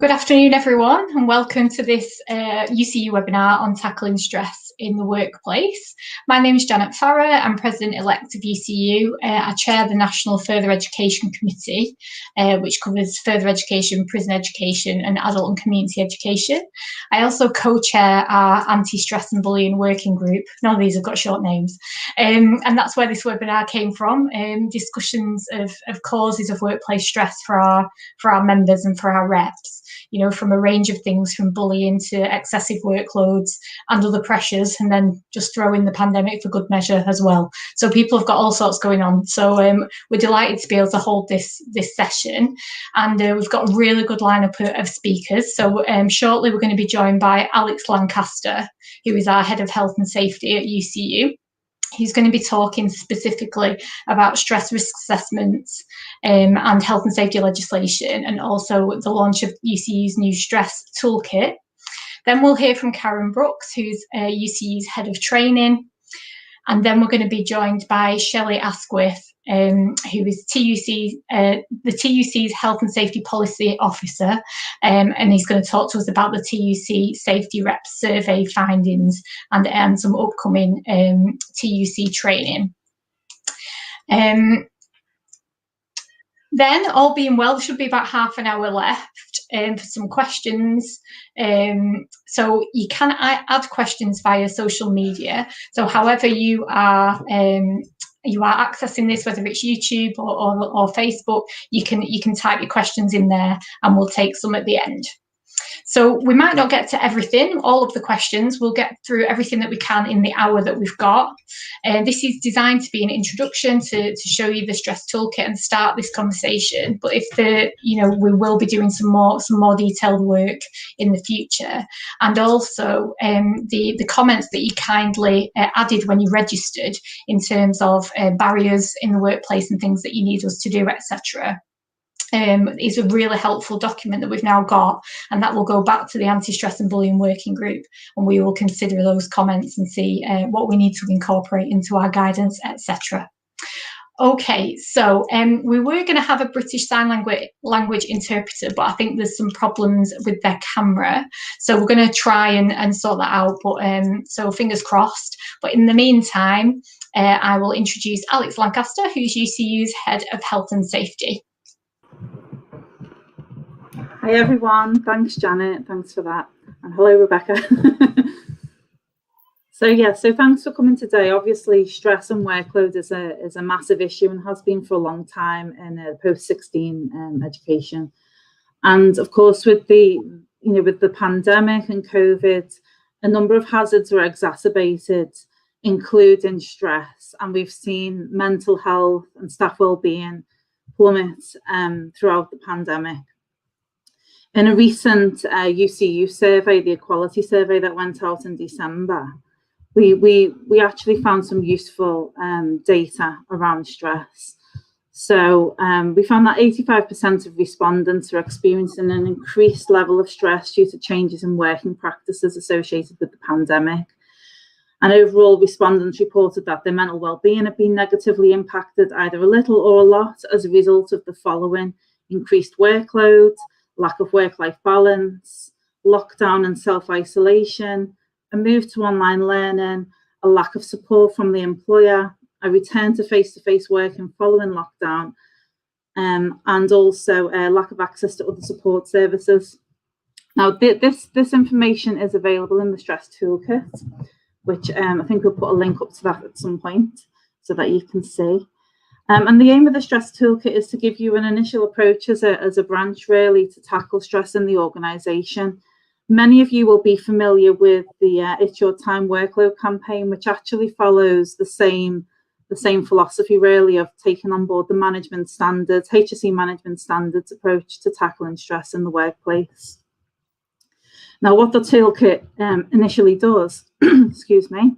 Good afternoon, everyone, and welcome to this UCU webinar on tackling stress in the workplace. My name is Janet Farrer. I'm President-elect of UCU. I chair the National Further Education Committee, which covers further education, prison education, and adult and community education. I also co-chair our anti-stress and bullying working group. None of these have got short names. And that's where this webinar came from, discussions of causes of workplace stress for our members and for our reps. You know, from a range of things, from bullying to excessive workloads and other pressures, and then just throw in the pandemic for good measure as well. So people have got all sorts going on. So we're delighted to be able to hold this session, and we've got a really good lineup of speakers. So shortly we're going to be joined by Alex Lancaster, who is our Head of Health and Safety at UCU. He's going to be talking specifically about stress risk assessments and health and safety legislation, and also the launch of UCU's new stress toolkit. Then we'll hear from Karen Brooks, who's UCU's Head of Training. And then we're going to be joined by Shelley Asquith, who is the TUC's Health and Safety Policy Officer, and he's going to talk to us about the TUC Safety Reps Survey findings and some upcoming TUC training. Then, all being well, there should be about half an hour left for some questions. So you can add questions via social media. So however you are accessing this, whether it's YouTube or Facebook, you can type your questions in there, and we'll take some at the end. So we might not get to everything, all of the questions. We'll get through everything that we can in the hour that we've got. This is designed to be an introduction to show you the stress toolkit and start this conversation. But we will be doing some more detailed work in the future. And also the comments that you kindly added when you registered in terms of barriers in the workplace and things that you need us to do, etc. Is a really helpful document that we've now got, and that will go back to the anti-stress and bullying working group, and we will consider those comments and see what we need to incorporate into our guidance, etc. Okay, so we were going to have a British Sign Language interpreter, but I think there's some problems with their camera, so we're going to try and sort that out, but so fingers crossed. But in the meantime, I will introduce Alex Lancaster, who's UCU's Head of Health and Safety. Hi everyone, thanks Janet, thanks for that, and hello Rebecca. So thanks for coming today. Obviously stress and workload is a massive issue and has been for a long time in post-16 education, and of course with the pandemic and COVID, a number of hazards were exacerbated, including stress, and we've seen mental health and staff well-being plummet throughout the pandemic. In a recent UCU survey, the equality survey that went out in December, we actually found some useful data around stress. So we found that 85% of respondents are experiencing an increased level of stress due to changes in working practices associated with the pandemic. And overall, respondents reported that their mental well-being had been negatively impacted either a little or a lot as a result of the following: increased workload, lack of work-life balance, lockdown and self-isolation, a move to online learning, a lack of support from the employer, a return to face-to-face working following lockdown, and also a lack of access to other support services. Now, this information is available in the stress toolkit, which I think we'll put a link up to that at some point so that you can see. And the aim of the stress toolkit is to give you an initial approach as a branch, really, to tackle stress in the organisation. Many of you will be familiar with the It's Your Time Workload campaign, which actually follows the same philosophy, really, of taking on board the management standards, HSE management standards approach to tackling stress in the workplace. Now, what the toolkit initially does, excuse me,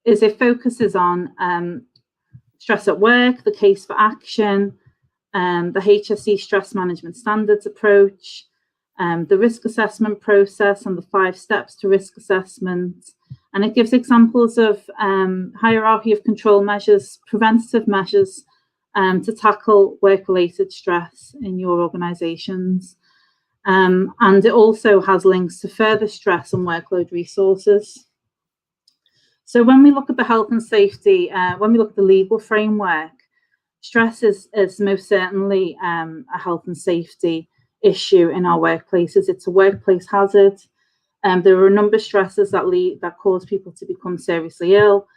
is it focuses on stress at work, the case for action, the HSE stress management standards approach, the risk assessment process and the 5 steps to risk assessment. And it gives examples of hierarchy of control measures, preventative measures to tackle work-related stress in your organisations. And it also has links to further stress and workload resources. So when we look at the health and safety, when we look at the legal framework, stress is most certainly a health and safety issue in our workplaces. It's a workplace hazard. There are a number of stresses that cause people to become seriously ill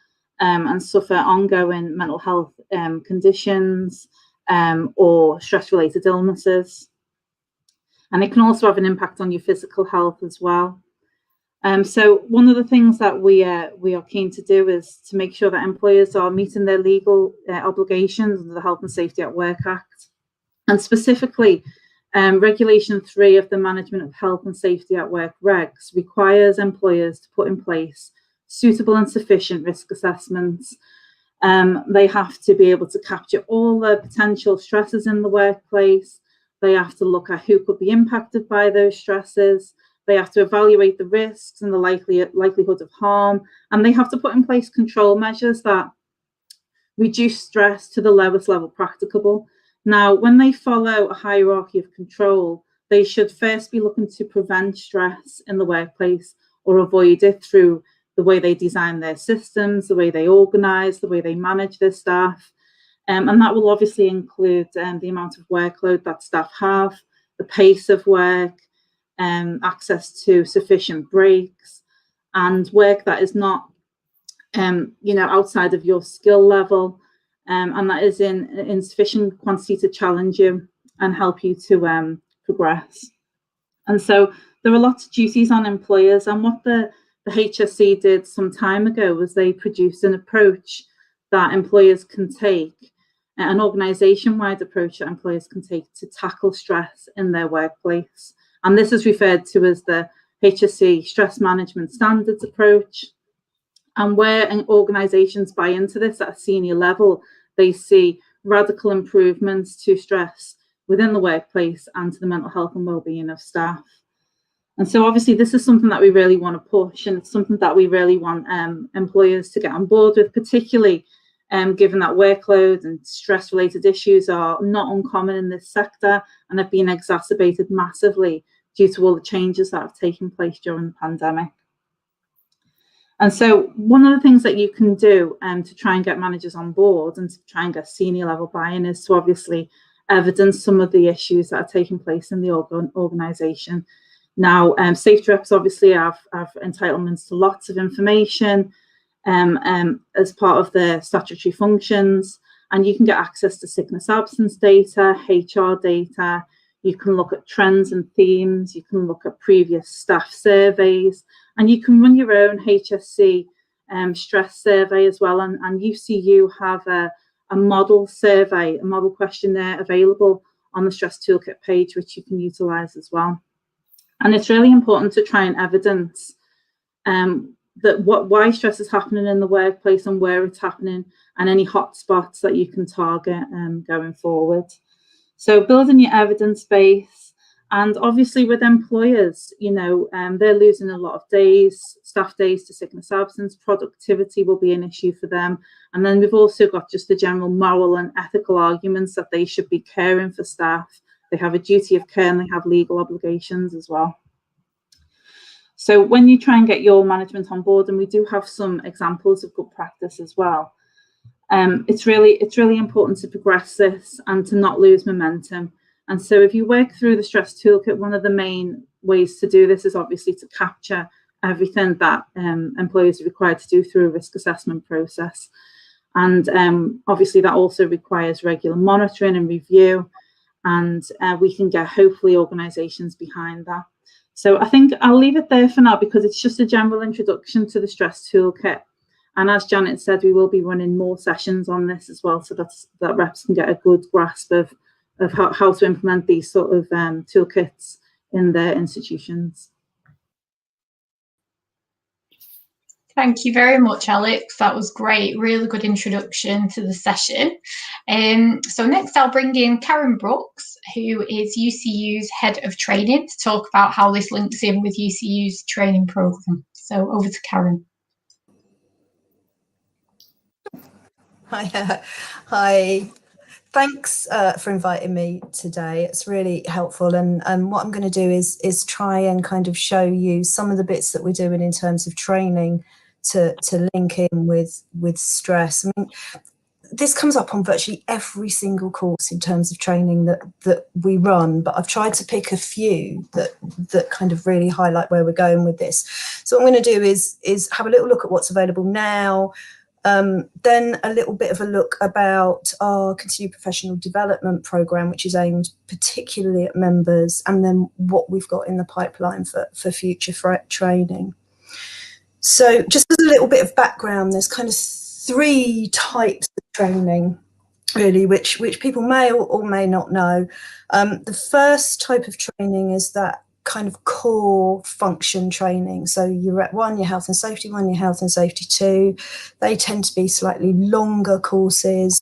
and suffer ongoing mental health conditions or stress-related illnesses. And it can also have an impact on your physical health as well. So one of the things that we are keen to do is to make sure that employers are meeting their legal obligations under the Health and Safety at Work Act. And specifically, Regulation 3 of the Management of Health and Safety at Work regs requires employers to put in place suitable and sufficient risk assessments. They have to be able to capture all the potential stresses in the workplace. They have to look at who could be impacted by those stresses. They have to evaluate the risks and the likelihood of harm. And they have to put in place control measures that reduce stress to the lowest level practicable. Now, when they follow a hierarchy of control, they should first be looking to prevent stress in the workplace or avoid it through the way they design their systems, the way they organise, the way they manage their staff. And that will obviously include the amount of workload that staff have, the pace of work, access to sufficient breaks, and work that is not, outside of your skill level, and that is in sufficient quantity to challenge you and help you to progress. And so there are lots of duties on employers, and what the HSC did some time ago was they produced an approach that employers can take, an organisation-wide approach that employers can take to tackle stress in their workplace. And this is referred to as the HSC Stress Management Standards approach. And where organisations buy into this at a senior level, they see radical improvements to stress within the workplace and to the mental health and well-being of staff. And so obviously this is something that we really want to push, and it's something that we really want employers to get on board with, particularly given that workload and stress-related issues are not uncommon in this sector and have been exacerbated massively due to all the changes that have taken place during the pandemic. And so one of the things that you can do to try and get managers on board and to try and get senior level buy-in is to obviously evidence some of the issues that are taking place in the organisation. Now, safety reps obviously have entitlements to lots of information as part of their statutory functions, and you can get access to sickness absence data, HR data. You can look at trends and themes. You can look at previous staff surveys, and you can run your own HSC stress survey as well. And UCU have a model survey, a model questionnaire available on the Stress Toolkit page, which you can utilise as well. And it's really important to try and evidence why stress is happening in the workplace and where it's happening, and any hotspots that you can target going forward. So building your evidence base, and obviously with employers, they're losing a lot of days, staff days to sickness absence. Productivity will be an issue for them. And then we've also got just the general moral and ethical arguments that they should be caring for staff. They have a duty of care and they have legal obligations as well. So when you try and get your management on board, and we do have some examples of good practice as well, it's really important to progress this and to not lose momentum. And so if you work through the Stress Toolkit, one of the main ways to do this is obviously to capture everything that employers are required to do through a risk assessment process. And obviously that also requires regular monitoring and review, and we can get hopefully organisations behind that. So I think I'll leave it there for now, because it's just a general introduction to the Stress Toolkit. And as Janet said, we will be running more sessions on this as well, so that reps can get a good grasp of how to implement these sort of toolkits in their institutions. Thank you very much, Alex. That was great. Really good introduction to the session. So next I'll bring in Karen Brooks, who is UCU's Head of Training, to talk about how this links in with UCU's training programme. So over to Karen. Hi. thanks for inviting me today. It's really helpful, and what I'm going to do is try and kind of show you some of the bits that we're doing in terms of training to link in with stress. I mean, this comes up on virtually every single course in terms of training that we run, but I've tried to pick a few that kind of really highlight where we're going with this. So what I'm going to do is have a little look at what's available now, then a little bit of a look about our continued professional development programme, which is aimed particularly at members, and then what we've got in the pipeline for future training. So just as a little bit of background, there's kind of 3 types of training, really, which people may or may not know. The first type of training is that kind of core function training. So your Rep 1, your health and safety 1, your health and safety 2. They tend to be slightly longer courses.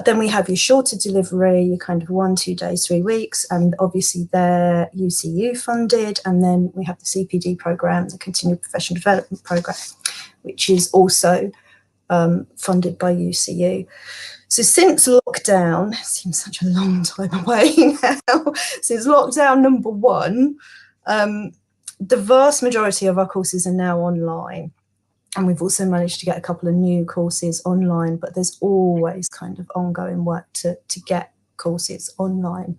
Then we have your shorter delivery, your kind of 1, 2 days, 3 weeks, and obviously they're UCU funded. And then we have the CPD program, the Continued Professional Development Program, which is also funded by UCU. So since lockdown, it seems such a long time away now, since lockdown number 1, the vast majority of our courses are now online. And we've also managed to get a couple of new courses online, but there's always kind of ongoing work to get courses online.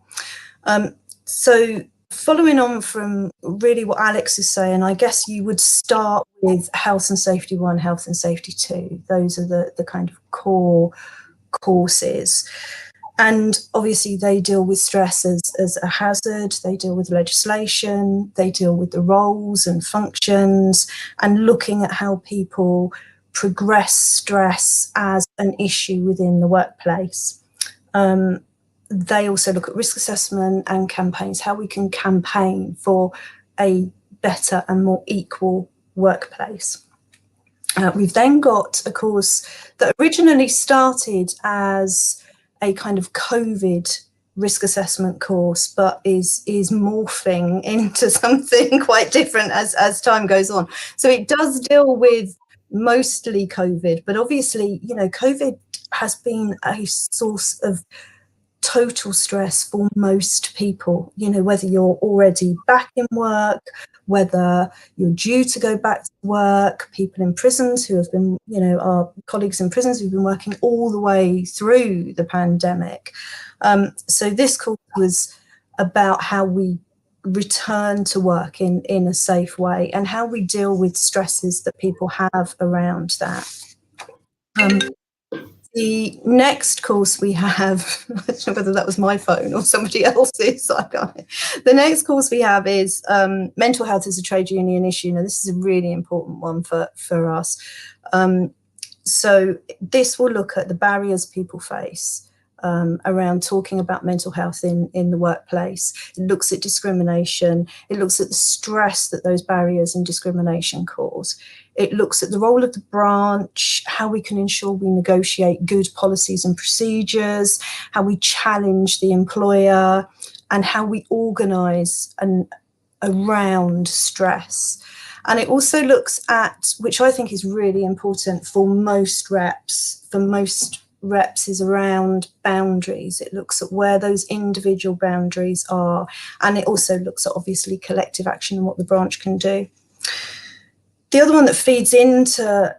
So following on from really what Alex is saying, I guess you would start with health and safety 1, health and safety 2. Those are the kind of core courses. And obviously they deal with stress as a hazard, they deal with legislation, they deal with the roles and functions, and looking at how people progress stress as an issue within the workplace. They also look at risk assessment and campaigns, how we can campaign for a better and more equal workplace. We've then got a course that originally started as a kind of COVID risk assessment course, but is morphing into something quite different as time goes on. So it does deal with mostly COVID, but obviously, you know, COVID has been a source of total stress for most people, you know, whether you're already back in work, whether you're due to go back to work, people in prisons who have been, you know, our colleagues in prisons who've been working all the way through the pandemic. So this course was about how we return to work in a safe way and how we deal with stresses that people have around that. The next course we have, I don't know whether that was my phone or somebody else's. The next course we have is mental health as a trade union issue. Now, this is a really important one for us. So this will look at the barriers people face around talking about mental health in the workplace. It looks at discrimination. It looks at the stress that those barriers and discrimination cause. It looks at the role of the branch, how we can ensure we negotiate good policies and procedures, how we challenge the employer, and how we organise around stress. And it also looks at, which I think is really important for most reps, is around boundaries. It looks at where those individual boundaries are, and it also looks at obviously collective action and what the branch can do. The other one that feeds into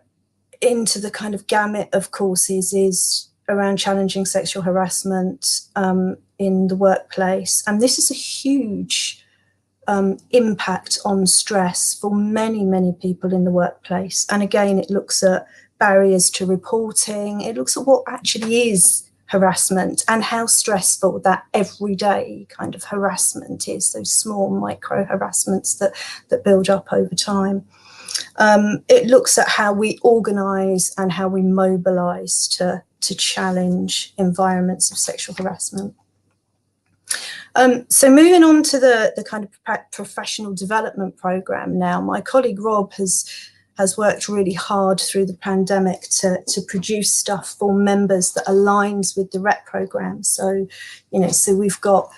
the kind of gamut of courses is around challenging sexual harassment in the workplace, and this is a huge impact on stress for many people in the workplace. And again, it looks at barriers to reporting. It looks at what actually is harassment and how stressful that everyday kind of harassment is, those small micro harassments that build up over time. It looks at how we organise and how we mobilise to challenge environments of sexual harassment. So moving on to the kind of professional development programme now, my colleague Rob has worked really hard through the pandemic to produce stuff for members that aligns with the REP programme. So, you know, so we've got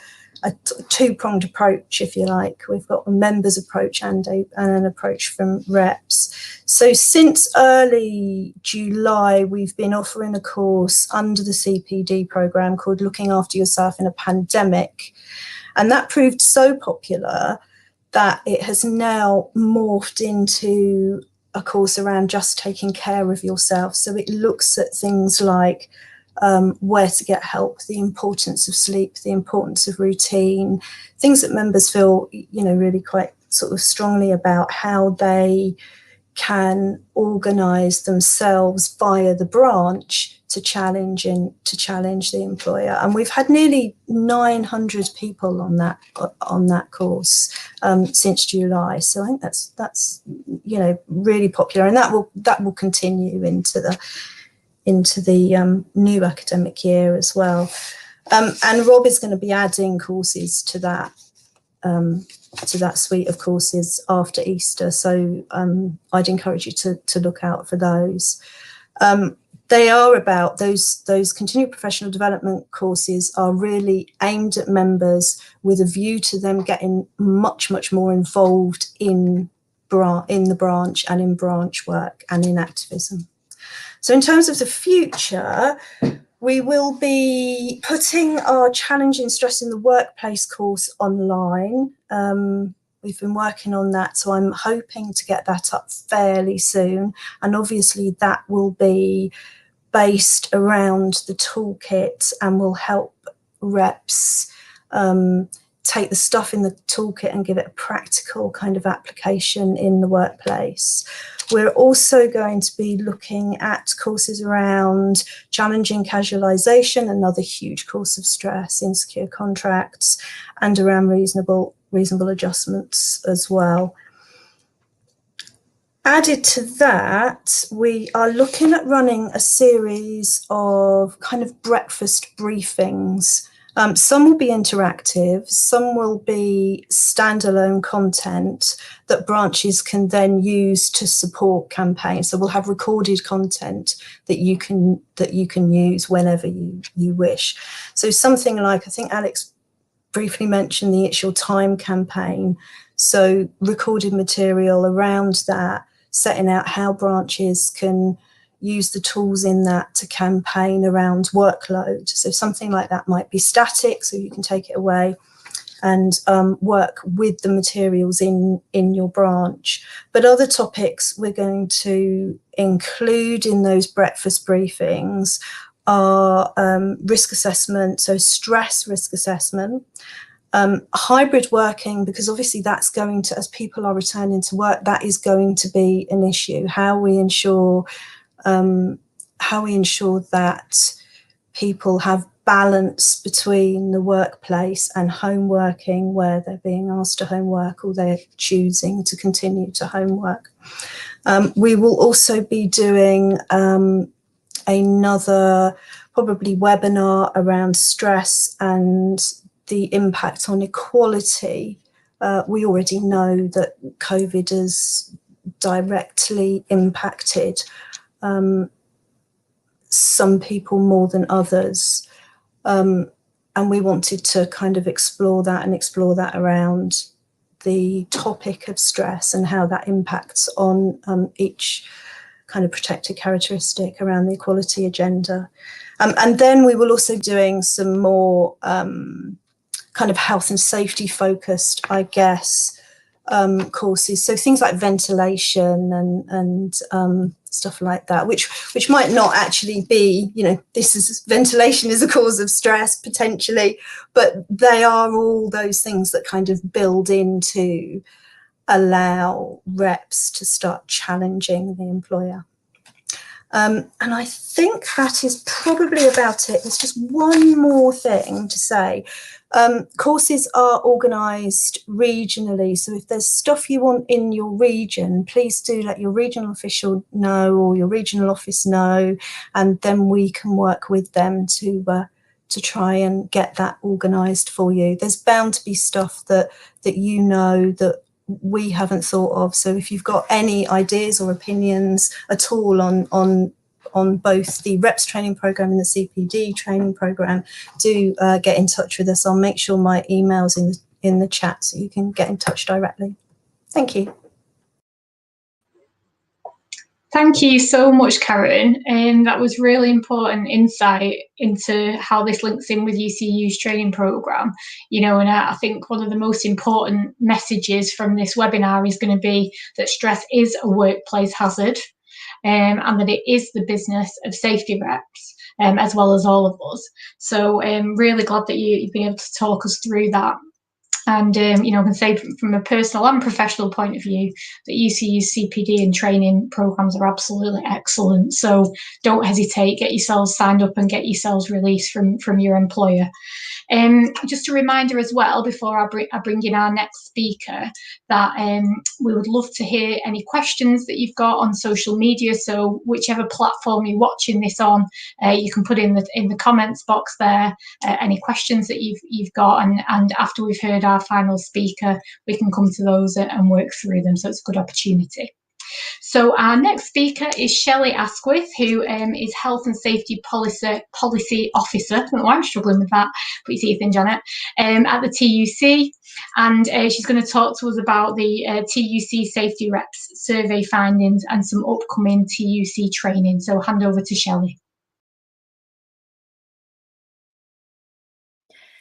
two-pronged approach, if you like. We've got a members approach and an approach from reps. So since early July, we've been offering a course under the CPD programme called Looking After Yourself in a Pandemic. And that proved so popular that it has now morphed into a course around just taking care of yourself. So it looks at things like where to get help, the importance of sleep, the importance of routine, things that members feel, really quite sort of strongly about, how they can organise themselves via the branch to challenge the employer. And we've had nearly 900 people on that course since July. So I think that's really popular, and that will continue into the new academic year as well. And Rob is going to be adding courses to that suite of courses after Easter. So I'd encourage you to look out for those. They are about those continued professional development courses are really aimed at members with a view to them getting much, much more involved in the branch and in branch work and in activism. So in terms of the future, we will be putting our Challenging Stress in the Workplace course online. We've been working on that, so I'm hoping to get that up fairly soon. And obviously that will be based around the toolkit and will help reps take the stuff in the toolkit and give it a practical kind of application in the workplace. We're also going to be looking at courses around challenging casualisation, another huge course of stress, insecure contracts, and around reasonable adjustments as well. Added to that, we are looking at running a series of kind of breakfast briefings. Some will be interactive, some will be standalone content that branches can then use to support campaigns. So we'll have recorded content that you can use whenever you wish. So something like, I think Alex briefly mentioned the It's Your Time campaign. So recorded material around that, setting out how branches can use the tools in that to campaign around workload. So something like that might be static, so you can take it away and work with the materials in your branch. But other topics we're going to include in those breakfast briefings are risk assessment, so stress risk assessment, hybrid working, because obviously that's going to, as people are returning to work, that is going to be an issue. How we ensure that people have balance between the workplace and home working, where they're being asked to homework or they're choosing to continue to homework. We will also be doing another probably webinar around stress and the impact on equality. We already know that COVID has directly impacted some people more than others. And we wanted to kind of explore that around the topic of stress and how that impacts on each kind of protected characteristic around the equality agenda. And then we will also be doing some more kind of health and safety focused, I guess, courses. So things like ventilation and stuff like that, which might not actually be, ventilation is a cause of stress potentially, but they are all those things that kind of build into allow reps to start challenging the employer. And I think that is probably about it. There's just one more thing to say. Courses are organised regionally, so if there's stuff you want in your region, please do let your regional official know or your regional office know, and then we can work with them to try and get that organised for you. There's bound to be stuff that that we haven't thought of, so if you've got any ideas or opinions at all on on both the reps training program and the CPD training program, do get in touch with us. I'll make sure my email's in the chat so you can get in touch directly. Thank you. Thank you so much, Karen. That was really important insight into how this links in with UCU's training programme. You know, and I think one of the most important messages from this webinar is going to be that stress is a workplace hazard, and that it is the business of safety reps, as well as all of us. So really glad that you've been able to talk us through that. And, you know, I can say from a personal and professional point of view that UCU's CPD and training programs are absolutely excellent. So don't hesitate, get yourselves signed up and get yourselves released from your employer. Just a reminder as well, before I bring in our next speaker, that we would love to hear any questions that you've got on social media. So whichever platform you're watching this on, you can put in the comments box there any questions that you've got, and after we've heard our final speaker, we can come to those and work through them. So it's a good opportunity. So our next speaker is Shelley Asquith, who is Health and Safety Policy Officer. I don't know why I'm struggling with that. Put your teeth in, Janet. At the TUC, and she's going to talk to us about the TUC Safety Reps survey findings and some upcoming TUC training. So hand over to Shelley.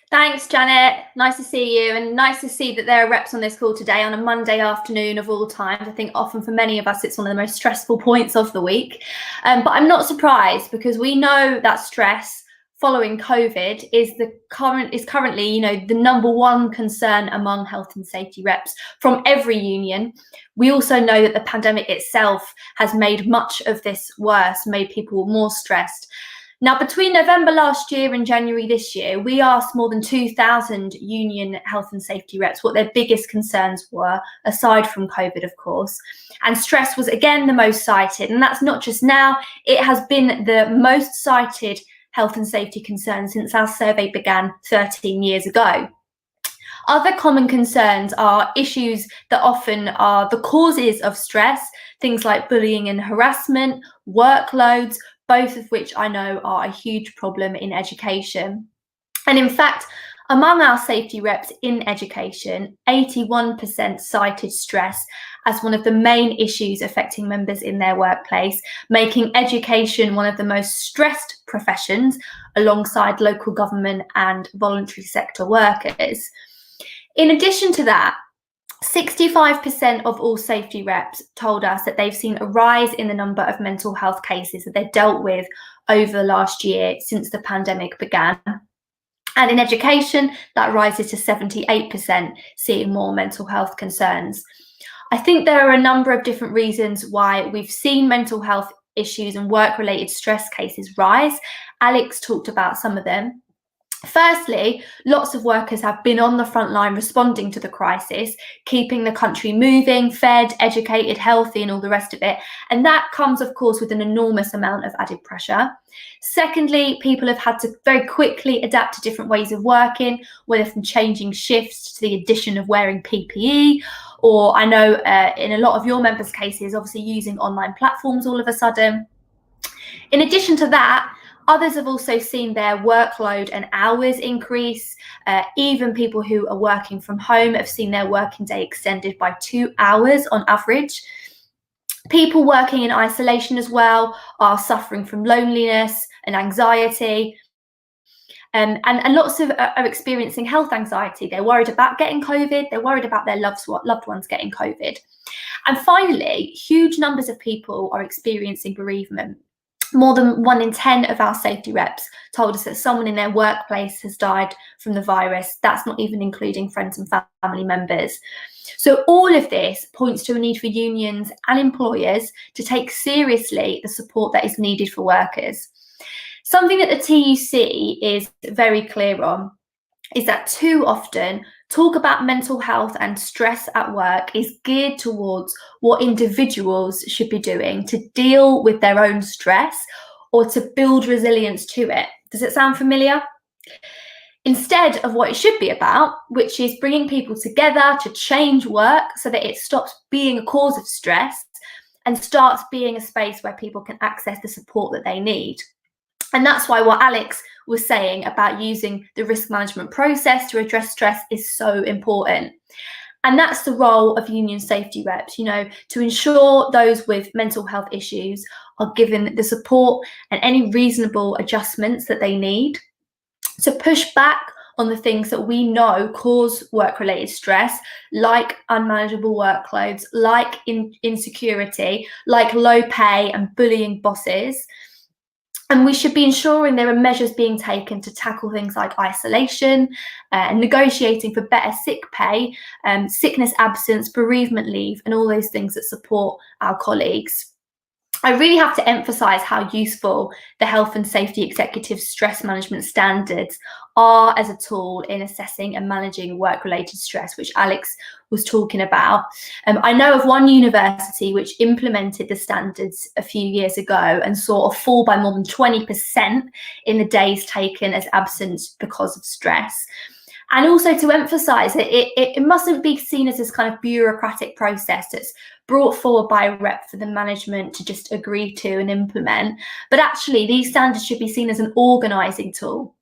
Thanks, Janet. Nice to see you, and nice to see that there are reps on this call today on a Monday afternoon of all times. I think often for many of us, it's one of the most stressful points of the week. But I'm not surprised, because we know that stress following COVID is currently, you know, the #1 concern among health and safety reps from every union. We also know that the pandemic itself has made much of this worse, made people more stressed. Now, between November last year and January this year, we asked more than 2,000 union health and safety reps what their biggest concerns were, aside from COVID, of course. And stress was again the most cited. And that's not just now, it has been the most cited health and safety concern since our survey began 13 years ago. Other common concerns are issues that often are the causes of stress, things like bullying and harassment, workloads, both of which I know are a huge problem in education. And in fact, among our safety reps in education, 81% cited stress as one of the main issues affecting members in their workplace, making education one of the most stressed professions alongside local government and voluntary sector workers. In addition to that, 65% of all safety reps told us that they've seen a rise in the number of mental health cases that they've dealt with over the last year since the pandemic began. And in education, that rises to 78%, seeing more mental health concerns. I think there are a number of different reasons why we've seen mental health issues and work-related stress cases rise. Alex talked about some of them. Firstly, lots of workers have been on the front line responding to the crisis, keeping the country moving, fed, educated, healthy, and all the rest of it. And that comes, of course, with an enormous amount of added pressure. Secondly, people have had to very quickly adapt to different ways of working, whether from changing shifts to the addition of wearing PPE, or I know in a lot of your members' cases, obviously using online platforms all of a sudden. In addition to that, others have also seen their workload and hours increase. Even people who are working from home have seen their working day extended by 2 hours on average. People working in isolation as well are suffering from loneliness and anxiety. And lots of are experiencing health anxiety. They're worried about getting COVID. They're worried about their loved ones getting COVID. And finally, huge numbers of people are experiencing bereavement. More than 1 in 10 of our safety reps told us that someone in their workplace has died from the virus. That's not even including friends and family members. So all of this points to a need for unions and employers to take seriously the support that is needed for workers. Something that the TUC is very clear on is that too often talk about mental health and stress at work is geared towards what individuals should be doing to deal with their own stress or to build resilience to it. Does it sound familiar? Instead of what it should be about, which is bringing people together to change work so that it stops being a cause of stress and starts being a space where people can access the support that they need. And that's why what Alex was saying about using the risk management process to address stress is so important. And that's the role of union safety reps, you know, to ensure those with mental health issues are given the support and any reasonable adjustments that they need, to push back on the things that we know cause work-related stress, like unmanageable workloads, like insecurity, like low pay and bullying bosses. And we should be ensuring there are measures being taken to tackle things like isolation and negotiating for better sick pay, sickness absence, bereavement leave, and all those things that support our colleagues. I really have to emphasise how useful the Health and Safety Executive Stress Management Standards are as a tool in assessing and managing work-related stress, which Alex was talking about. I know of one university which implemented the standards a few years ago and saw a fall by more than 20% in the days taken as absence because of stress. And also to emphasise that it mustn't be seen as this kind of bureaucratic process that's brought forward by a rep for the management to just agree to and implement. But actually, these standards should be seen as an organising tool.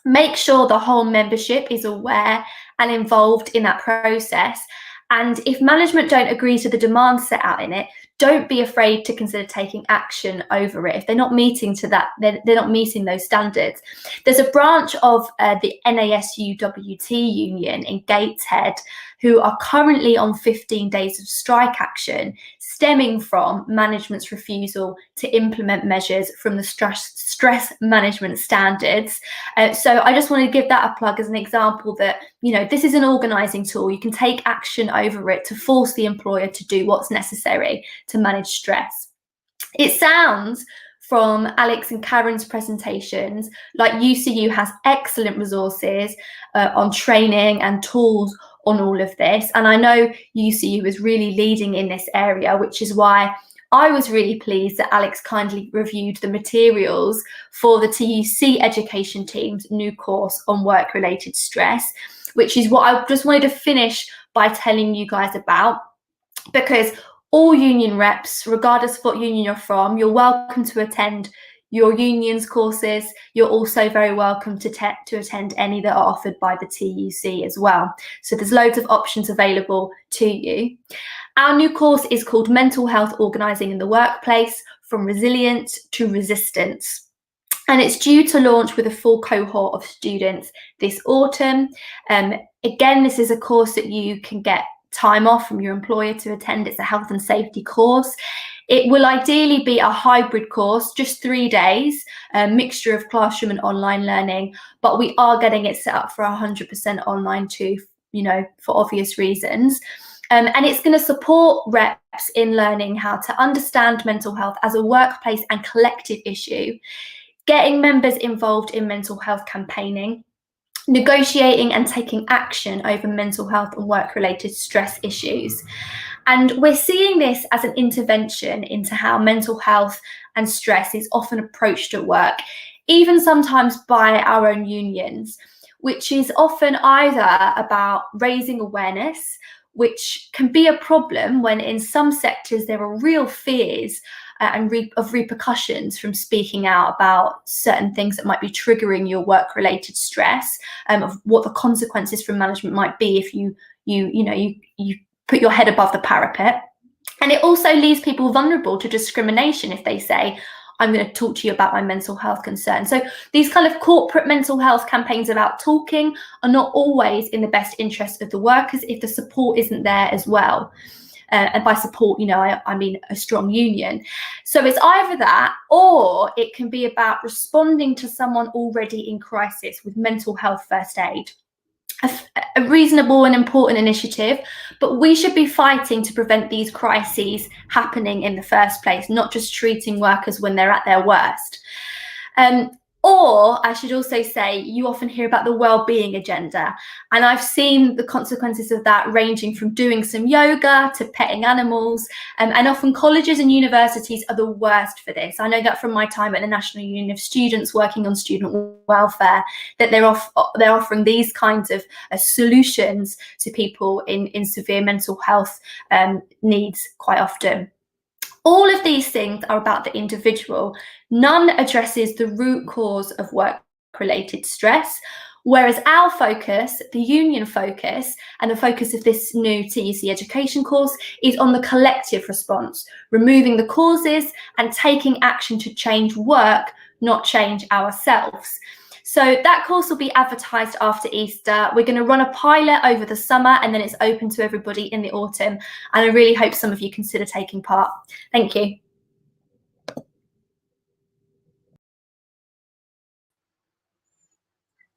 Make sure the whole membership is aware and involved in that process. And if management don't agree to the demands set out in it, don't be afraid to consider taking action over it. If they're not meeting to that, they're not meeting those standards. There's a branch of the NASUWT union in Gateshead who are currently on 15 days of strike action, stemming from management's refusal to implement measures from the stress management standards. So I just want to give that a plug as an example that, you know, this is an organising tool. You can take action over it to force the employer to do what's necessary to manage stress. It sounds from Alex and Karen's presentations like UCU has excellent resources on training and tools on all of this. And I know UCU is really leading in this area, which is why I was really pleased that Alex kindly reviewed the materials for the TUC education team's new course on work-related stress, which is what I just wanted to finish by telling you guys about, because all union reps, regardless of what union you're from, you're welcome to attend your union's courses. You're also very welcome to attend any that are offered by the TUC as well. So there's loads of options available to you. Our new course is called Mental Health Organising in the Workplace, From Resilience to Resistance. And it's due to launch with a full cohort of students this autumn. Again, this is a course that you can get time off from your employer to attend. It's a health and safety course. It will ideally be a hybrid course, just 3 days, a mixture of classroom and online learning, but we are getting it set up for 100% online too, you know, for obvious reasons. And it's going to support reps in learning how to understand mental health as a workplace and collective issue, getting members involved in mental health campaigning, negotiating and taking action over mental health and work-related stress issues. And we're seeing this as an intervention into how mental health and stress is often approached at work, even sometimes by our own unions, which is often either about raising awareness, which can be a problem when in some sectors there are real fears of repercussions from speaking out about certain things that might be triggering your work-related stress, of what the consequences from management might be if you put your head above the parapet. And it also leaves people vulnerable to discrimination if they say, I'm going to talk to you about my mental health concern. So these kind of corporate mental health campaigns about talking are not always in the best interest of the workers if the support isn't there as well. And by support, I mean a strong union. So it's either that, or it can be about responding to someone already in crisis with mental health first aid. A reasonable and important initiative, but we should be fighting to prevent these crises happening in the first place, not just treating workers when they're at their worst. Or I should also say, you often hear about the well-being agenda, and I've seen the consequences of that ranging from doing some yoga to petting animals, and often colleges and universities are the worst for this. I know that from my time at the National Union of Students working on student welfare, that they're offering these kinds of solutions to people in severe mental health needs quite often. All of these things are about the individual. None addresses the root cause of work-related stress, whereas our focus, the union focus, and the focus of this new TUC education course is on the collective response, removing the causes and taking action to change work, not change ourselves. So that course will be advertised after Easter. We're going to run a pilot over the summer, and then it's open to everybody in the autumn. And I really hope some of you consider taking part. Thank you.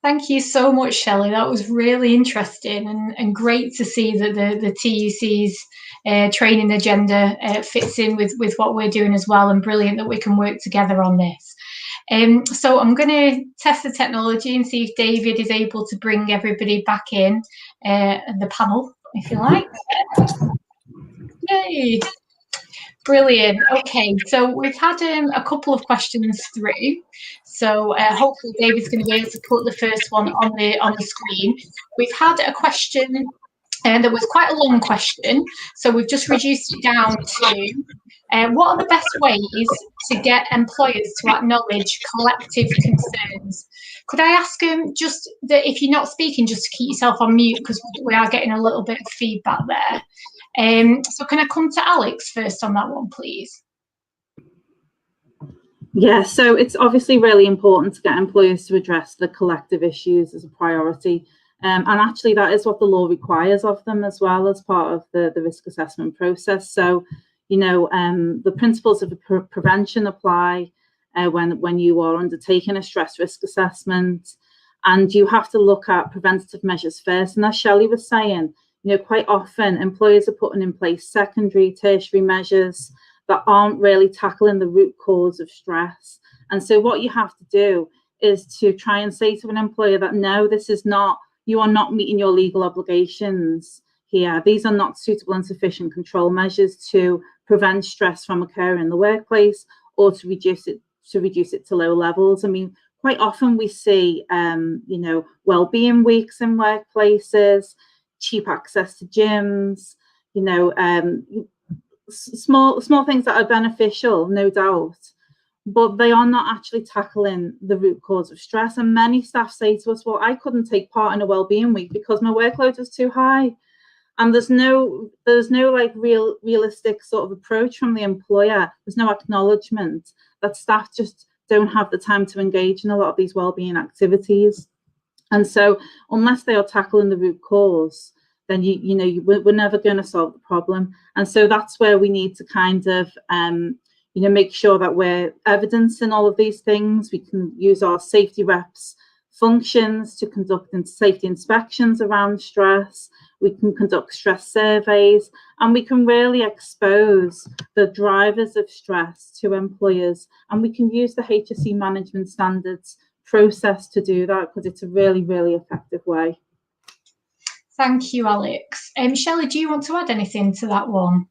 Thank you so much, Shelley. That was really interesting and great to see that the TUC's training agenda fits in with what we're doing as well, and brilliant that we can work together on this. So I'm going to test the technology and see if David is able to bring everybody back in the panel, if you like. Yay! Brilliant. Okay, so we've had a couple of questions through. So hopefully David's going to be able to put the first one on the screen. We've had a question that was quite a long question, so we've just reduced it down to what are the best ways to get employers to acknowledge collective concerns? Could I ask just that if you're not speaking, just to keep yourself on mute, because we are getting a little bit of feedback there. So can I come to Alex first on that one, please? Yeah, so it's obviously really important to get employers to address the collective issues as a priority. And actually, that is what the law requires of them as well as part of the risk assessment process. So, you know, the principles of prevention apply when you are undertaking a stress risk assessment, and you have to look at preventative measures first. And as Shelley was saying, you know, quite often employers are putting in place secondary, tertiary measures that aren't really tackling the root cause of stress. And so what you have to do is to try and say to an employer that, no, this is not, you are not meeting your legal obligations here. These are not suitable and sufficient control measures to prevent stress from occurring in the workplace or to reduce it to low levels. I mean, quite often we see, you know, well-being weeks in workplaces, cheap access to gyms, you know, small things that are beneficial, no doubt, but they are not actually tackling the root cause of stress. And many staff say to us, well, I couldn't take part in a well-being week because my workload was too high. And there's no like realistic sort of approach from the employer. There's no acknowledgement that staff just don't have the time to engage in a lot of these well-being activities. And so unless they are tackling the root cause, then we're never going to solve the problem. And so that's where we need to kind of you know, make sure that we're evidencing all of these things. We can use our safety reps functions to conduct safety inspections around stress. We can conduct stress surveys, and we can really expose the drivers of stress to employers. And we can use the HSE management standards process to do that, because it's a really, really effective way. Thank you, Alex. Shelley, do you want to add anything to that one?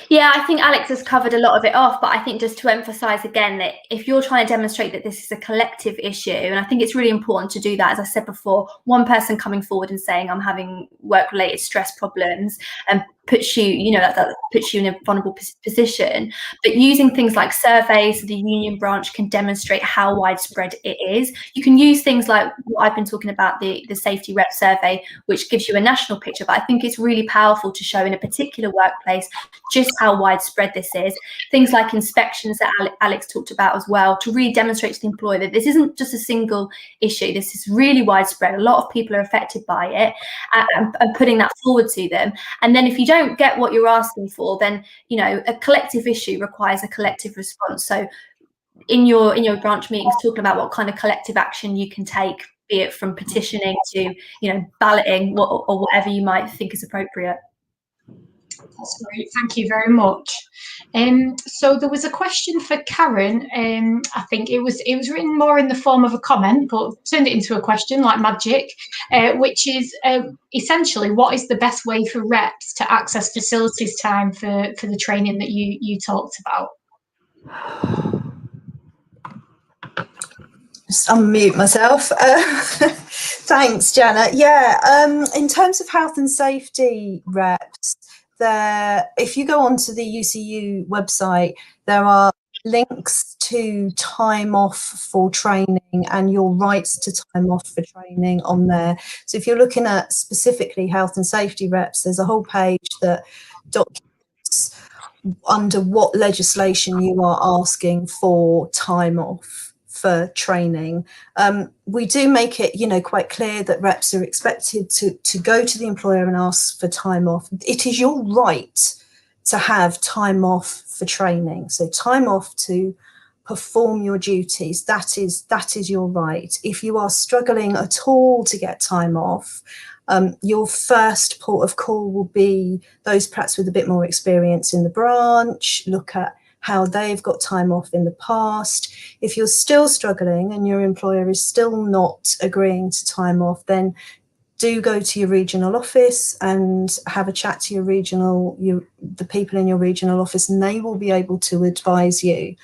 Yeah, I think Alex has covered a lot of it off, but I think just to emphasise again that if you're trying to demonstrate that this is a collective issue, and I think it's really important to do that, as I said before, one person coming forward and saying I'm having work-related stress problems and puts you, you know, that puts you in a vulnerable position. But using things like surveys, the union branch can demonstrate how widespread it is. You can use things like what I've been talking about, the safety rep survey, which gives you a national picture. But I think it's really powerful to show in a particular workplace just how widespread this is. Things like inspections that Alex talked about as well, to really demonstrate to the employer that this isn't just a single issue. This is really widespread. A lot of people are affected by it, and putting that forward to them. And then if you don't get what you're asking for, then, you know, a collective issue requires a collective response. So in your branch meetings, talking about what kind of collective action you can take, be it from petitioning to, you know, balloting or whatever you might think is appropriate. That's great, thank you very much. So there was a question for Karen. I think it was written more in the form of a comment, but turned it into a question like magic, which is essentially, what is the best way for reps to access facilities time for the training that you talked about? Just unmute myself. Thanks, Janet. Yeah, in terms of health and safety reps, if you go onto the UCU website, there are links to time off for training and your rights to time off for training on there. So if you're looking at specifically health and safety reps, there's a whole page that documents under what legislation you are asking for time off for training. We do make it, quite clear that reps are expected to go to the employer and ask for time off. It is your right to have time off for training. So time off to perform your duties, that is your right. If you are struggling at all to get time off, your first port of call will be those perhaps with a bit more experience in the branch. Look at how they've got time off in the past. If you're still struggling and your employer is still not agreeing to time off, then do go to your regional office and have a chat to the people in your regional office, and they will be able to advise you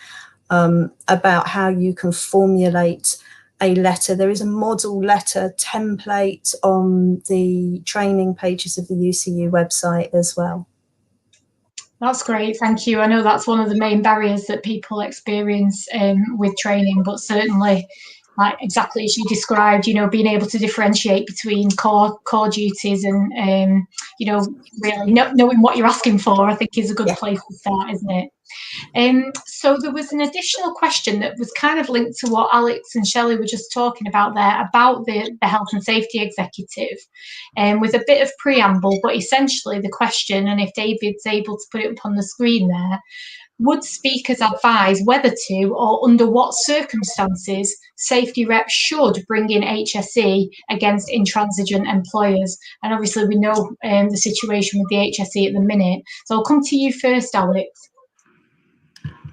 about how you can formulate a letter. There is a model letter template on the training pages of the UCU website as well. That's great, thank you. I know that's one of the main barriers that people experience with training, but certainly, like exactly as you described, being able to differentiate between core duties and, really knowing what you're asking for, I think is a good place to start, isn't it? So there was an additional question that was kind of linked to what Alex and Shelley were just talking about there, about the health and safety executive, with a bit of preamble, but essentially the question, and if David's able to put it up on the screen there, would speakers advise whether to or under what circumstances safety reps should bring in HSE against intransigent employers? And obviously we know the situation with the HSE at the minute. So I'll come to you first, Alex.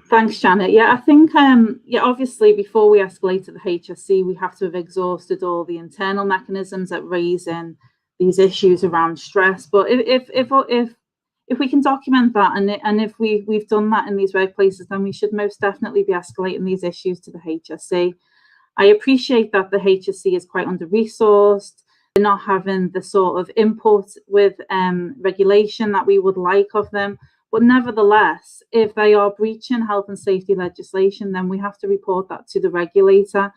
Thanks, Janet. Yeah, I think, obviously before we escalate to the HSE, we have to have exhausted all the internal mechanisms that raise in these issues around stress. But if we can document that, and if we've done that in these workplaces, then we should most definitely be escalating these issues to the HSE. I appreciate that the HSE is quite under-resourced. They're not having the sort of input with regulation that we would like of them. But nevertheless, if they are breaching health and safety legislation, then we have to report that to the regulator.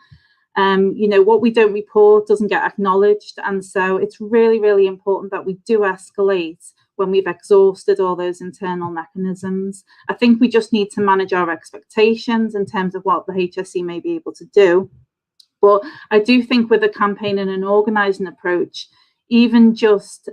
What we don't report doesn't get acknowledged. And so it's really, really important that we do escalate when we've exhausted all those internal mechanisms. I think we just need to manage our expectations in terms of what the HSE may be able to do. But I do think with a campaign and an organising approach, even just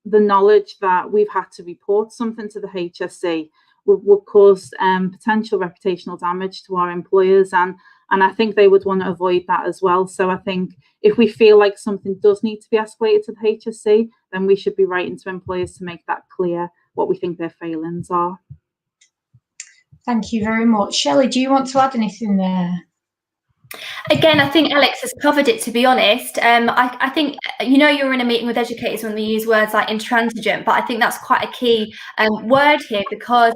the knowledge that we've had to report something to the HSE would cause potential reputational damage to our employers, and I think they would want to avoid that as well. So I think if we feel like something does need to be escalated to the HSE, then we should be writing to employers to make that clear what we think their failings are. Thank you very much. Shelley, do you want to add anything there? Again, I think Alex has covered it, to be honest. I think, you're in a meeting with educators when we use words like intransigent, but I think that's quite a key word here, because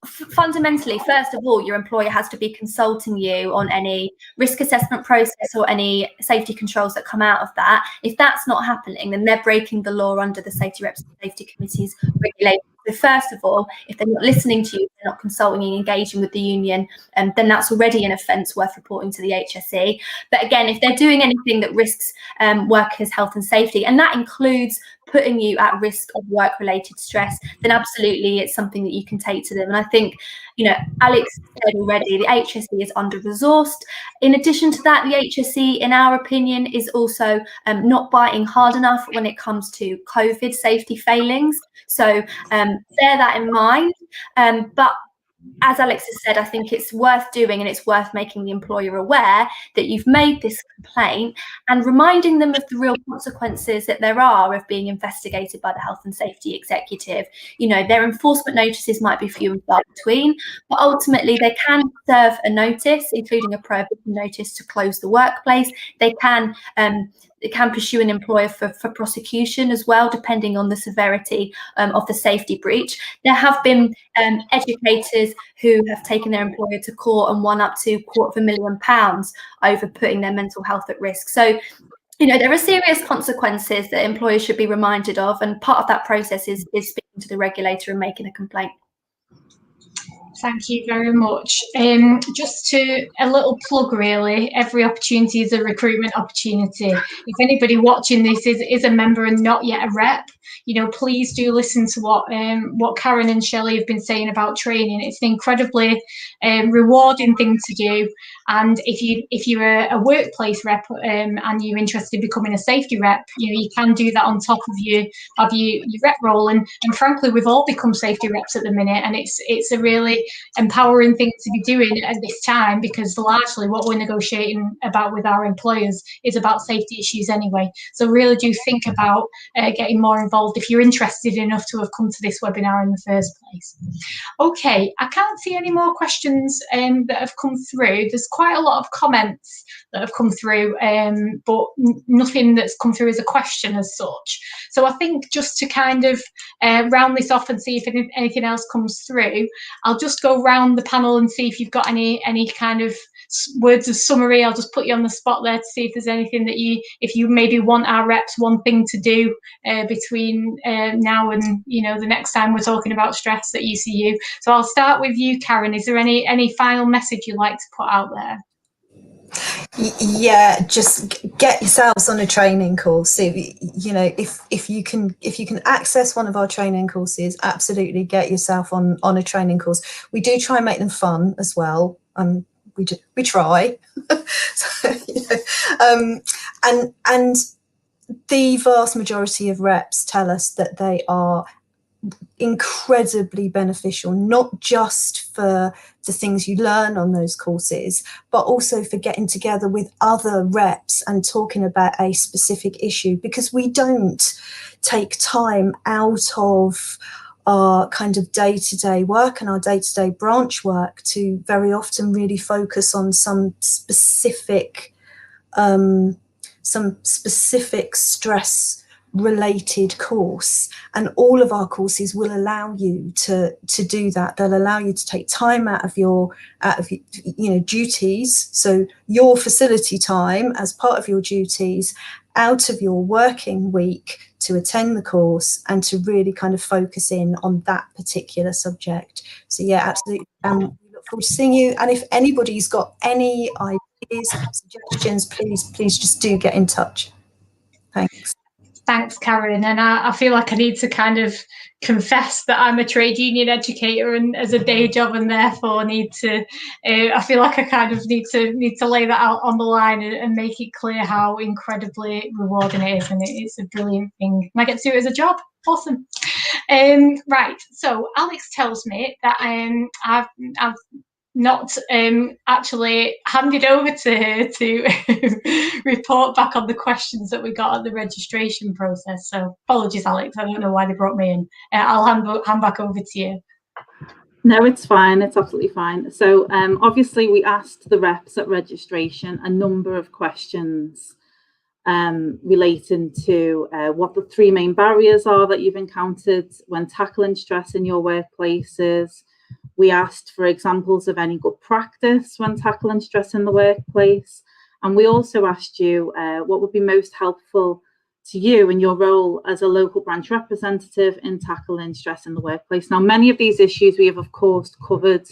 fundamentally, first of all, your employer has to be consulting you on any risk assessment process or any safety controls that come out of that. If that's not happening, then they're breaking the law under the Safety Reps and Safety Committee's regulations. So first of all, if they're not listening to you, they're not consulting and engaging with the union, then that's already an offence worth reporting to the HSE. But again, if they're doing anything that risks workers' health and safety, and that includes putting you at risk of work-related stress, then absolutely it's something that you can take to them. And I think, Alex said already, the HSE is under-resourced. In addition to that, the HSE, in our opinion, is also not biting hard enough when it comes to COVID safety failings. So bear that in mind. But as Alex has said, I think it's worth doing, and it's worth making the employer aware that you've made this complaint and reminding them of the real consequences that there are of being investigated by the health and safety executive. Their enforcement notices might be few and far between, but ultimately they can serve a notice, including a prohibition notice to close the workplace. They can pursue an employer for prosecution as well, depending on the severity of the safety breach. There have been educators who have taken their employer to court and won up to £250,000 over putting their mental health at risk. So You know, there are serious consequences that employers should be reminded of, and part of that process is speaking to the regulator and making a complaint. Thank you very much. Just to a little plug, really, every opportunity is a recruitment opportunity. If anybody watching this is a member and not yet a rep, you know, please do listen to what Karen and Shelley have been saying about training. It's an incredibly rewarding thing to do. And if you're a workplace rep and you're interested in becoming a safety rep, you know, you can do that on top of your rep role. And frankly, we've all become safety reps at the minute, and it's a really empowering thing to be doing at this time, because largely what we're negotiating about with our employers is about safety issues anyway. So really do think about getting more involved if you're interested enough to have come to this webinar in the first place. Okay, I can't see any more questions that have come through. There's quite a lot of comments that have come through, but nothing that's come through as a question as such. So I think just to kind of round this off and see if anything else comes through, I'll just go round the panel and see if you've got any kind of words of summary. I'll just put you on the spot there to see if there's anything that if you maybe want our reps one thing to do between now and, you know, the next time we're talking about stress at UCU. So I'll start with you, Karen. Is there any final message you'd like to put out there? Yeah, just get yourselves on a training course. You know, if you can access one of our training courses, absolutely get yourself on a training course. We do try and make them fun as well. We try. So, you know, and the vast majority of reps tell us that they are incredibly beneficial, not just for the things you learn on those courses, but also for getting together with other reps and talking about a specific issue, because we don't take time out of our kind of day-to-day work and our day-to-day branch work to very often really focus on some specific stress related course, and all of our courses will allow you to do that. They'll allow you to take time out of your you know, duties, so your facility time as part of your duties, out of your working week, to attend the course and to really kind of focus in on that particular subject. So yeah, absolutely. We look forward to seeing you, and if anybody's got any ideas, suggestions, please just do get in touch. Thanks. Thanks, Karen. And I feel like I need to kind of confess that I'm a trade union educator and as a day job, and therefore need to. I feel like I kind of need to lay that out on the line and make it clear how incredibly rewarding it is, and it's a brilliant thing. And I get to do it as a job. Awesome. Right. So Alex tells me that I've not actually handed over to her to report back on the questions that we got at the registration process. So apologies, Alex. I don't know why they brought me in. I'll hand back over to you. No, it's fine. It's absolutely fine. So obviously we asked the reps at registration a number of questions relating to what the three main barriers are that you've encountered when tackling stress in your workplaces. We asked for examples of any good practice when tackling stress in the workplace. And we also asked you what would be most helpful to you in your role as a local branch representative in tackling stress in the workplace. Now, many of these issues we have, of course, covered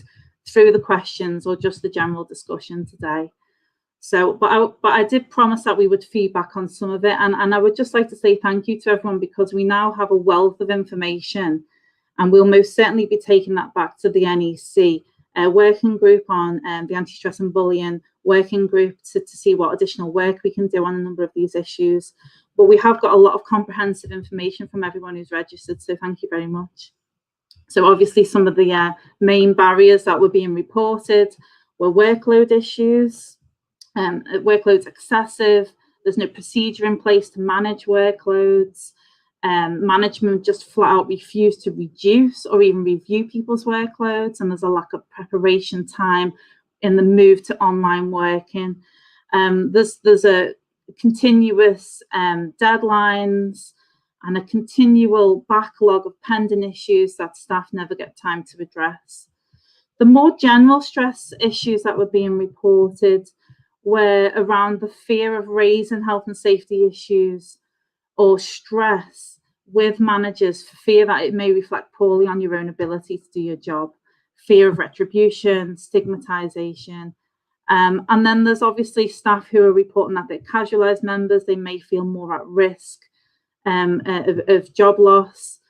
through the questions or just the general discussion today. So, but I did promise that we would feedback on some of it. And I would just like to say thank you to everyone, because we now have a wealth of information. And we'll most certainly be taking that back to the NEC working group on the anti-stress and bullying working group to see what additional work we can do on a number of these issues. But we have got a lot of comprehensive information from everyone who's registered, so thank you very much. So obviously some of the main barriers that were being reported were workload issues. Workload's excessive, there's no procedure in place to manage workloads. Management just flat out refused to reduce or even review people's workloads, and there's a lack of preparation time in the move to online working. There's a continuous deadlines and a continual backlog of pending issues that staff never get time to address. The more general stress issues that were being reported where around the fear of raising health and safety issues or stress with managers for fear that it may reflect poorly on your own ability to do your job, fear of retribution, stigmatization. And then there's obviously staff who are reporting that they're casualised members, they may feel more at risk of job loss.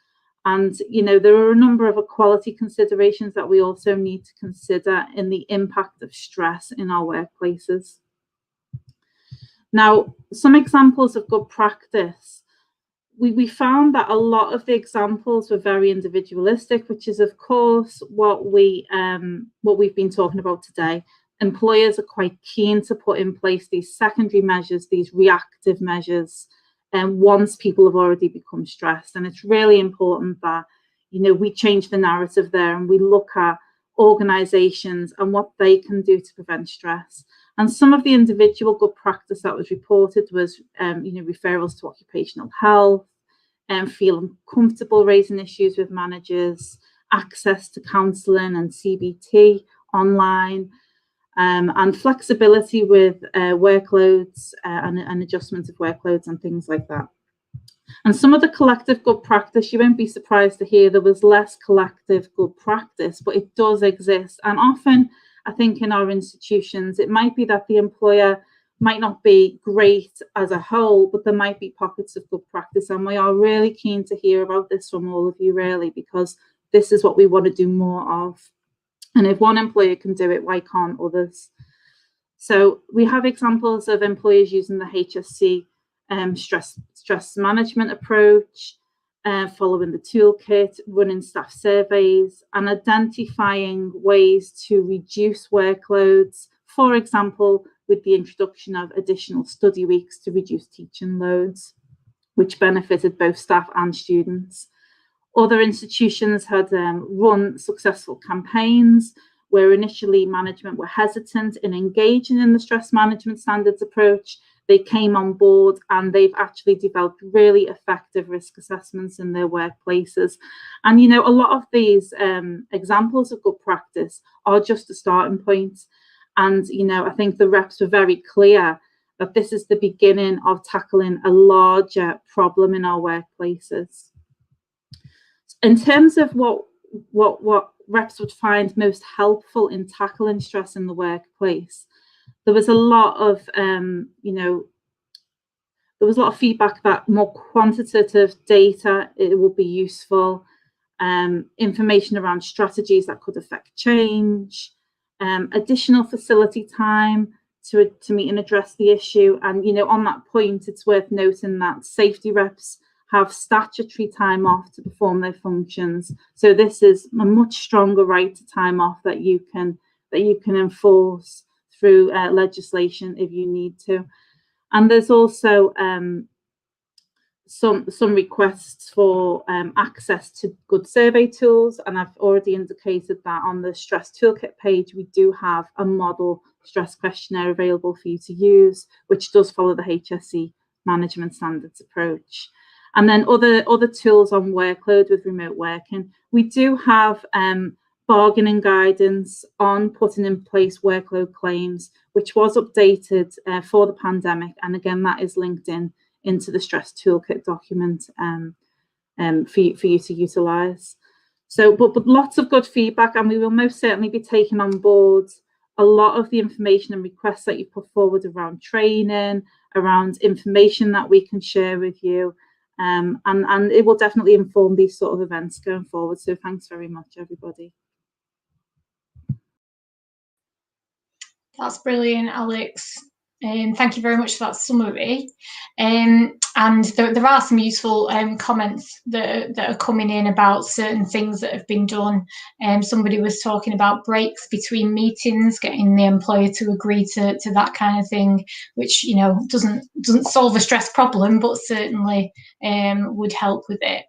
And, you know, there are a number of equality considerations that we also need to consider in the impact of stress in our workplaces. Now, some examples of good practice. We found that a lot of the examples were very individualistic, which is, of course, what we've been talking about today. Employers are quite keen to put in place these secondary measures, these reactive measures, and once people have already become stressed. And it's really important that, you know, we change the narrative there and we look at organisations and what they can do to prevent stress. And some of the individual good practice that was reported was, you know, referrals to occupational health, and feeling comfortable raising issues with managers, access to counselling and CBT online, and flexibility with workloads and adjustments of workloads and things like that. And some of the collective good practice, you won't be surprised to hear there was less collective good practice, but it does exist. And often, I think in our institutions, it might be that the employer might not be great as a whole, but there might be pockets of good practice. And we are really keen to hear about this from all of you, really, because this is what we want to do more of. And if one employer can do it, why can't others? So we have examples of employers using the HSC stress management approach, following the toolkit, running staff surveys, and identifying ways to reduce workloads, for example, with the introduction of additional study weeks to reduce teaching loads, which benefited both staff and students. Other institutions had run successful campaigns where initially management were hesitant in engaging in the stress management standards approach. They came on board and they've actually developed really effective risk assessments in their workplaces. And, you know, a lot of these examples of good practice are just a starting point. And, you know, I think the reps were very clear that this is the beginning of tackling a larger problem in our workplaces. In terms of what reps would find most helpful in tackling stress in the workplace, there was a lot of, you know, there was a lot of feedback that more quantitative data, it would be useful, information around strategies that could affect change, additional facility time to meet and address the issue. And, you know, on that point, it's worth noting that safety reps have statutory time off to perform their functions. So this is a much stronger right to time off that you can enforce through legislation if you need to. And there's also some requests for access to good survey tools, and I've already indicated that on the stress toolkit page we do have a model stress questionnaire available for you to use, which does follow the HSE management standards approach. And then other tools on workload with remote working. We do have bargaining guidance on putting in place workload claims, which was updated for the pandemic. And again, that is linked into the stress toolkit document for you to utilise. So, but lots of good feedback, and we will most certainly be taking on board a lot of the information and requests that you put forward around training, around information that we can share with you. And it will definitely inform these sort of events going forward. So thanks very much, everybody. That's brilliant, Alex. Thank you very much for that summary. And there are some useful comments that are coming in about certain things that have been done. Somebody was talking about breaks between meetings, getting the employer to agree to that kind of thing, which, you know, doesn't solve a stress problem, but certainly would help with it.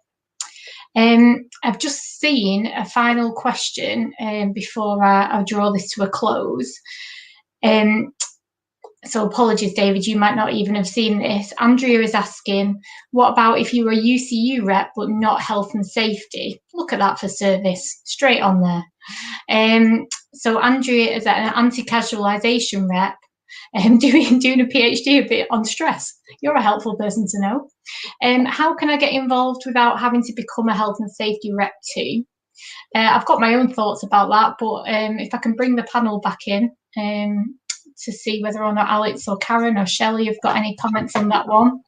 I've just seen a final question before I draw this to a close. So apologies, David, you might not even have seen this. Andrea is asking, what about if you were a UCU rep but not health and safety? Look at that for service, straight on there. So Andrea is an anti-casualisation rep doing a PhD a bit on stress. You're a helpful person to know. How can I get involved without having to become a health and safety rep too? I've got my own thoughts about that, but if I can bring the panel back in to see whether or not Alex or Karen or Shelley have got any comments on that one.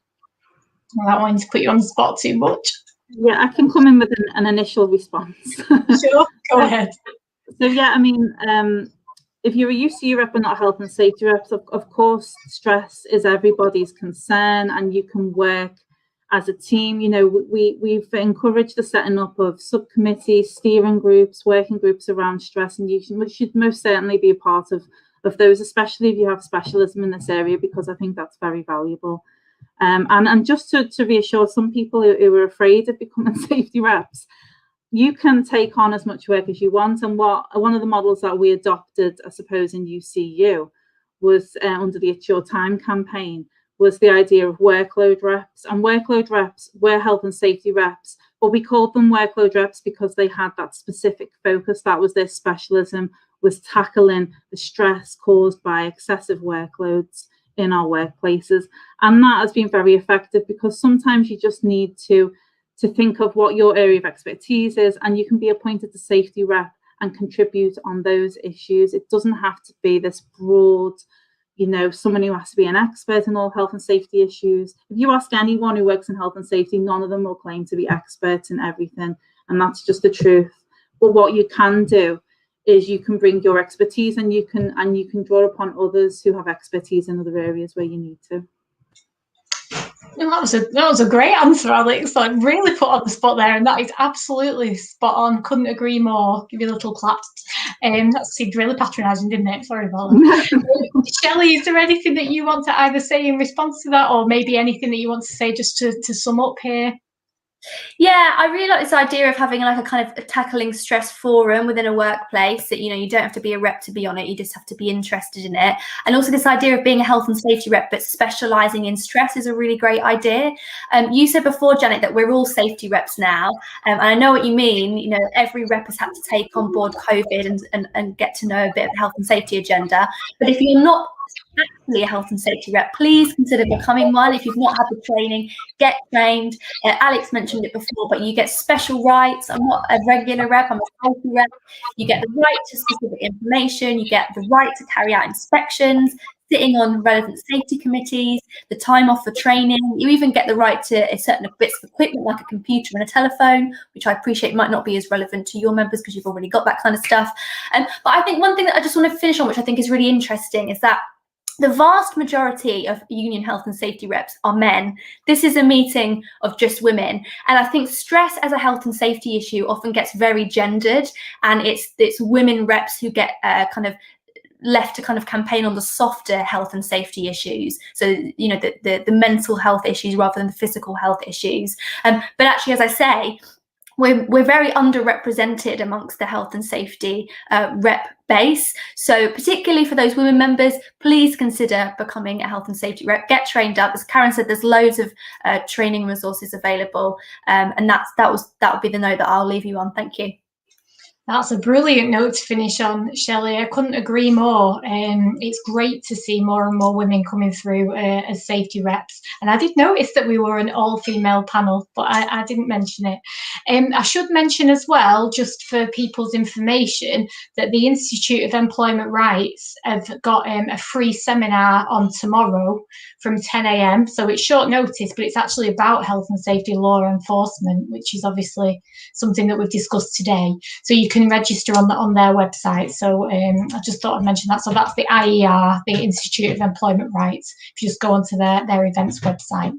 I don't want to put you on the spot too much. Yeah, I can come in with an initial response. Sure, go ahead. So yeah, I mean, if you're a UCU rep and not health and safety reps, of course, stress is everybody's concern, and you can work as a team. You know, we've encouraged the setting up of subcommittees, steering groups, working groups around stress, and you should most certainly be a part of those, especially if you have specialism in this area, because I think that's very valuable. And just to reassure some people who are afraid of becoming safety reps, you can take on as much work as you want. And one of the models that we adopted, I suppose, in UCU was under the It's Your Time campaign, was the idea of workload reps. And workload reps were health and safety reps, but we called them workload reps because they had that specific focus. That was their specialism, was tackling the stress caused by excessive workloads in our workplaces. And that has been very effective, because sometimes you just need to think of what your area of expertise is, and you can be appointed to safety rep and contribute on those issues. It doesn't have to be this broad, you know, someone who has to be an expert in all health and safety issues. If you ask anyone who works in health and safety, none of them will claim to be experts in everything, and that's just the truth. But what you can do is you can bring your expertise, and you can draw upon others who have expertise in other areas where you need to. Well, that was a great answer, Alex. Like, really put on the spot there, and that is absolutely spot on. Couldn't agree more. Give you a little clap. That seemed really patronising, didn't it? Sorry about that. Shelley, is there anything that you want to either say in response to that, or maybe anything that you want to say just to sum up here? Yeah, I really like this idea of having like a kind of tackling stress forum within a workplace, that, you know, you don't have to be a rep to be on it, you just have to be interested in it. And also this idea of being a health and safety rep but specialising in stress is a really great idea. You said before, Janet, that we're all safety reps now, and I know what you mean. You know, every rep has had to take on board COVID and get to know a bit of the health and safety agenda. But if you're not actually a health and safety rep, please consider becoming one. If you've not had the training, get trained. Alex mentioned it before, but you get special rights. I'm not a regular rep, I'm a safety rep. You get the right to specific information, you get the right to carry out inspections, sitting on relevant safety committees, the time off for training. You even get the right to certain bits of equipment like a computer and a telephone, which I appreciate might not be as relevant to your members because you've already got that kind of stuff. But I think one thing that I just want to finish on, which I think is really interesting, is that the vast majority of union health and safety reps are men. This is a meeting of just women. And I think stress as a health and safety issue often gets very gendered, and it's women reps who get kind of left to kind of campaign on the softer health and safety issues. So, you know, the mental health issues rather than the physical health issues. But actually, as I say, we're very underrepresented amongst the health and safety rep base. So particularly for those women members, please consider becoming a health and safety rep. Get trained up. As Karen said, there's loads of training resources available, and that would be the note that I'll leave you on. Thank you. That's a brilliant note to finish on, Shelley. I couldn't agree more. It's great to see more and more women coming through as safety reps. And I did notice that we were an all-female panel, but I didn't mention it. I should mention as well, just for people's information, that the Institute of Employment Rights have got a free seminar on tomorrow from 10 a.m. So it's short notice, but it's actually about health and safety law enforcement, which is obviously something that we've discussed today. So you can register on their website. So I just thought I'd mention that. So that's the IER, the Institute of Employment Rights. If you just go onto their events website.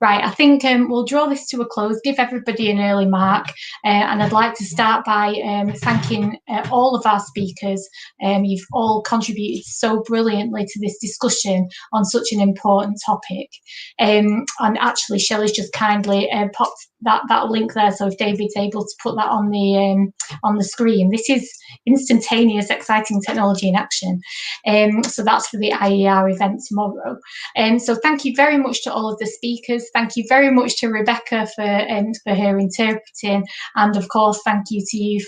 Right, I think we'll draw this to a close, give everybody an early mark, and I'd like to start by thanking all of our speakers. You've all contributed so brilliantly to this discussion on such an important topic. And actually, Shelley's just kindly popped that link there, so if David's able to put that on the screen. This is instantaneous, exciting technology in action. So that's for the IER event tomorrow. So thank you very much to all of the speakers. speakers. Thank you very much to Rebecca for her interpreting, and of course thank you to you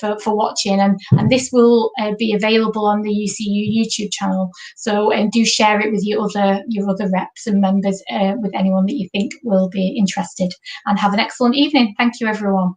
for watching. And this will be available on the UCU YouTube channel, so do share it with your other reps and members, with anyone that you think will be interested. And have an excellent evening. Thank you, everyone.